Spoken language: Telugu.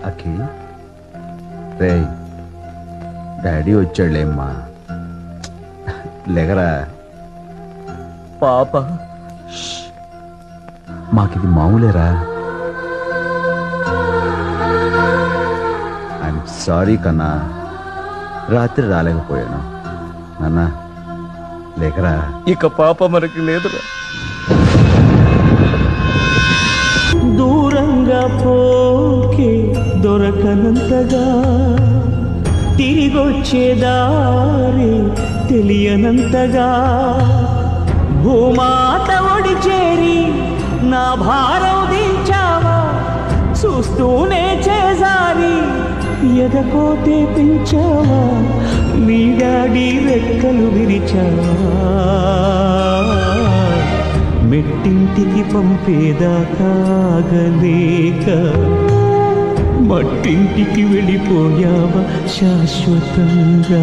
అఖి రే డాడీ వచ్చాడులేమ్మా లేగరా పాప మాకిది మామూలేరా ఐఎమ్ సారీ కన్నా రాత్రి రాలేకపోయాను నాన్న లేకరా ఇక పాప మనకి లేదురా. దూరంగా పోకే దొరకనంతగా తిరిగొచ్చే దారి తెలియనంతగా భూమాత ఒడి చేరి నా భారం దించావా చూస్తూనే చేజారి ఎదకోతే పెంచావా నీ డాడీ రెక్కలు విరిచావా మెట్టింటికి పంపేదాకాగలేక మట్టింటికి వెళ్ళిపోయావా శాశ్వతంగా.